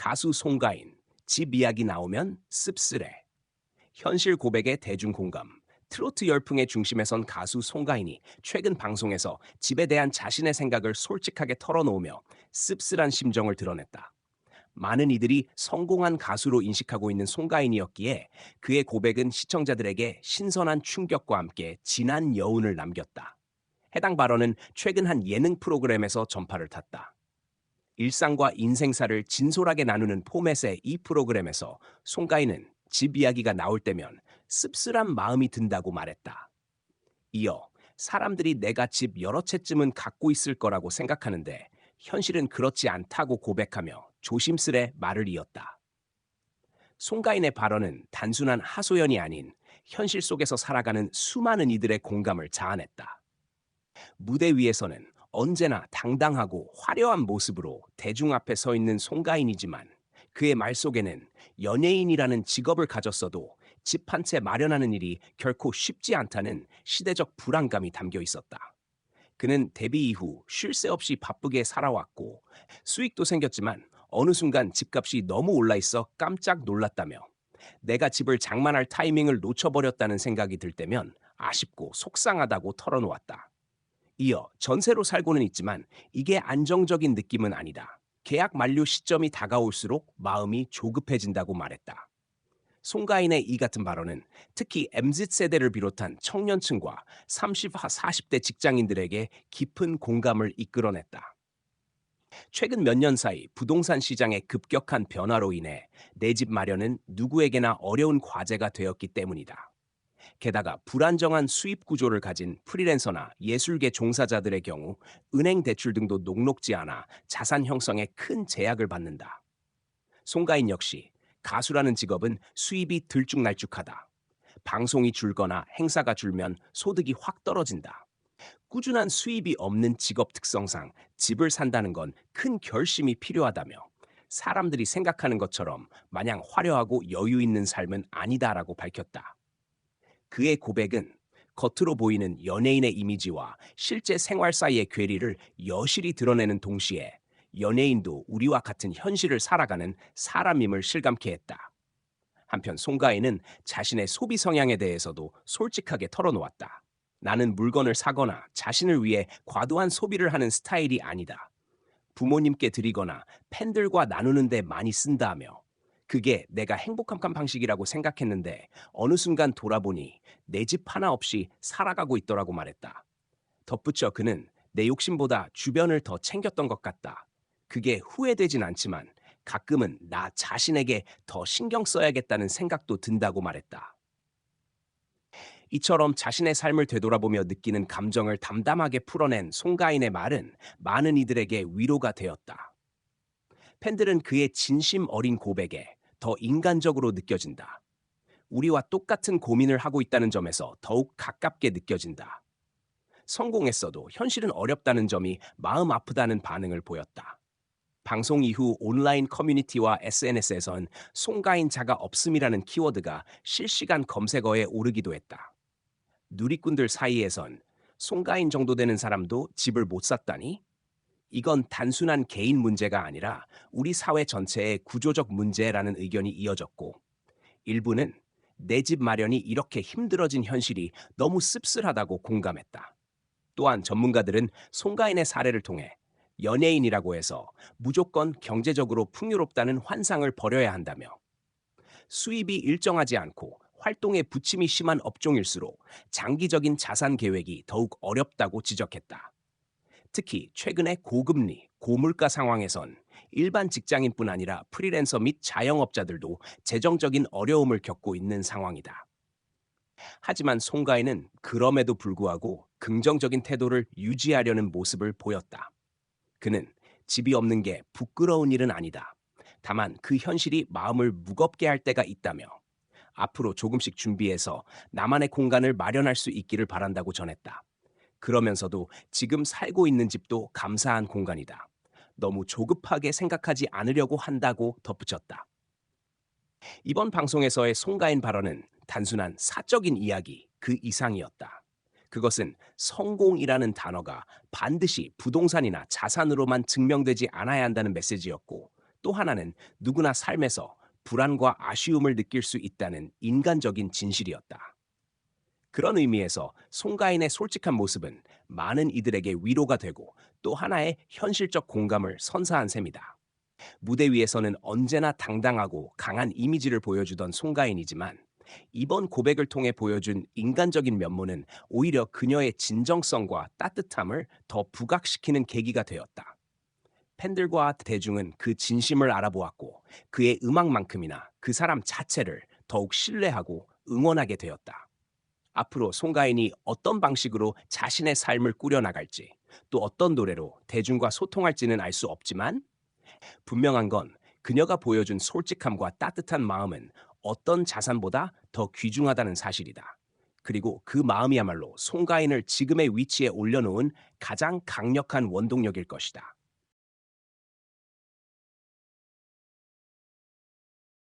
가수 송가인, 집 이야기 나오면 씁쓸해. 현실 고백의 대중공감, 트로트 열풍의 중심에 선 가수 송가인이 최근 방송에서 집에 대한 자신의 생각을 솔직하게 털어놓으며 씁쓸한 심정을 드러냈다. 많은 이들이 성공한 가수로 인식하고 있는 송가인이었기에 그의 고백은 시청자들에게 신선한 충격과 함께 진한 여운을 남겼다. 해당 발언은 최근 한 예능 프로그램에서 전파를 탔다. 일상과 인생사를 진솔하게 나누는 포맷의 이 프로그램에서 송가인은 집 이야기가 나올 때면 씁쓸한 마음이 든다고 말했다. 이어 사람들이 내가 집 여러 채쯤은 갖고 있을 거라고 생각하는데 현실은 그렇지 않다고 고백하며 조심스레 말을 이었다. 송가인의 발언은 단순한 하소연이 아닌 현실 속에서 살아가는 수많은 이들의 공감을 자아냈다. 무대 위에서는 언제나 당당하고 화려한 모습으로 대중 앞에 서 있는 송가인이지만 그의 말 속에는 연예인이라는 직업을 가졌어도 집 한 채 마련하는 일이 결코 쉽지 않다는 시대적 불안감이 담겨 있었다. 그는 데뷔 이후 쉴 새 없이 바쁘게 살아왔고 수익도 생겼지만 어느 순간 집값이 너무 올라 있어 깜짝 놀랐다며 내가 집을 장만할 타이밍을 놓쳐버렸다는 생각이 들 때면 아쉽고 속상하다고 털어놓았다. 이어 전세로 살고는 있지만 이게 안정적인 느낌은 아니다. 계약 만료 시점이 다가올수록 마음이 조급해진다고 말했다. 송가인의 이 같은 발언은 특히 MZ 세대를 비롯한 청년층과 30와 40대 직장인들에게 깊은 공감을 이끌어냈다. 최근 몇 년 사이 부동산 시장의 급격한 변화로 인해 내 집 마련은 누구에게나 어려운 과제가 되었기 때문이다. 게다가 불안정한 수입 구조를 가진 프리랜서나 예술계 종사자들의 경우 은행 대출 등도 녹록지 않아 자산 형성에 큰 제약을 받는다. 송가인 역시 가수라는 직업은 수입이 들쭉날쭉하다. 방송이 줄거나 행사가 줄면 소득이 확 떨어진다. 꾸준한 수입이 없는 직업 특성상 집을 산다는 건 큰 결심이 필요하다며 사람들이 생각하는 것처럼 마냥 화려하고 여유 있는 삶은 아니다라고 밝혔다. 그의 고백은 겉으로 보이는 연예인의 이미지와 실제 생활 사이의 괴리를 여실히 드러내는 동시에 연예인도 우리와 같은 현실을 살아가는 사람임을 실감케 했다. 한편 송가인은 자신의 소비 성향에 대해서도 솔직하게 털어놓았다. 나는 물건을 사거나 자신을 위해 과도한 소비를 하는 스타일이 아니다. 부모님께 드리거나 팬들과 나누는 데 많이 쓴다며 그게 내가 행복한 방식이라고 생각했는데 어느 순간 돌아보니 내 집 하나 없이 살아가고 있더라고 말했다. 덧붙여 그는 내 욕심보다 주변을 더 챙겼던 것 같다. 그게 후회되진 않지만 가끔은 나 자신에게 더 신경 써야겠다는 생각도 든다고 말했다. 이처럼 자신의 삶을 되돌아보며 느끼는 감정을 담담하게 풀어낸 송가인의 말은 많은 이들에게 위로가 되었다. 팬들은 그의 진심 어린 고백에 더 인간적으로 느껴진다. 우리와 똑같은 고민을 하고 있다는 점에서 더욱 가깝게 느껴진다. 성공했어도 현실은 어렵다는 점이 마음 아프다는 반응을 보였다. 방송 이후 온라인 커뮤니티와 SNS에선 송가인 자가 없음이라는 키워드가 실시간 검색어에 오르기도 했다. 누리꾼들 사이에선 송가인 정도 되는 사람도 집을 못 샀다니? 이건 단순한 개인 문제가 아니라 우리 사회 전체의 구조적 문제라는 의견이 이어졌고, 일부는 내 집 마련이 이렇게 힘들어진 현실이 너무 씁쓸하다고 공감했다. 또한 전문가들은 송가인의 사례를 통해 연예인이라고 해서 무조건 경제적으로 풍요롭다는 환상을 버려야 한다며 수입이 일정하지 않고 활동에 부침이 심한 업종일수록 장기적인 자산 계획이 더욱 어렵다고 지적했다. 특히 최근의 고금리, 고물가 상황에선 일반 직장인뿐 아니라 프리랜서 및 자영업자들도 재정적인 어려움을 겪고 있는 상황이다. 하지만 송가인은 그럼에도 불구하고 긍정적인 태도를 유지하려는 모습을 보였다. 그는 집이 없는 게 부끄러운 일은 아니다. 다만 그 현실이 마음을 무겁게 할 때가 있다며 앞으로 조금씩 준비해서 나만의 공간을 마련할 수 있기를 바란다고 전했다. 그러면서도 지금 살고 있는 집도 감사한 공간이다. 너무 조급하게 생각하지 않으려고 한다고 덧붙였다. 이번 방송에서의 송가인 발언은 단순한 사적인 이야기 그 이상이었다. 그것은 성공이라는 단어가 반드시 부동산이나 자산으로만 증명되지 않아야 한다는 메시지였고, 또 하나는 누구나 삶에서 불안과 아쉬움을 느낄 수 있다는 인간적인 진실이었다. 그런 의미에서 송가인의 솔직한 모습은 많은 이들에게 위로가 되고 또 하나의 현실적 공감을 선사한 셈이다. 무대 위에서는 언제나 당당하고 강한 이미지를 보여주던 송가인이지만 이번 고백을 통해 보여준 인간적인 면모는 오히려 그녀의 진정성과 따뜻함을 더 부각시키는 계기가 되었다. 팬들과 대중은 그 진심을 알아보았고 그의 음악만큼이나 그 사람 자체를 더욱 신뢰하고 응원하게 되었다. 앞으로 송가인이 어떤 방식으로 자신의 삶을 꾸려나갈지 또 어떤 노래로 대중과 소통할지는 알 수 없지만 분명한 건 그녀가 보여준 솔직함과 따뜻한 마음은 어떤 자산보다 더 귀중하다는 사실이다. 그리고 그 마음이야말로 송가인을 지금의 위치에 올려놓은 가장 강력한 원동력일 것이다.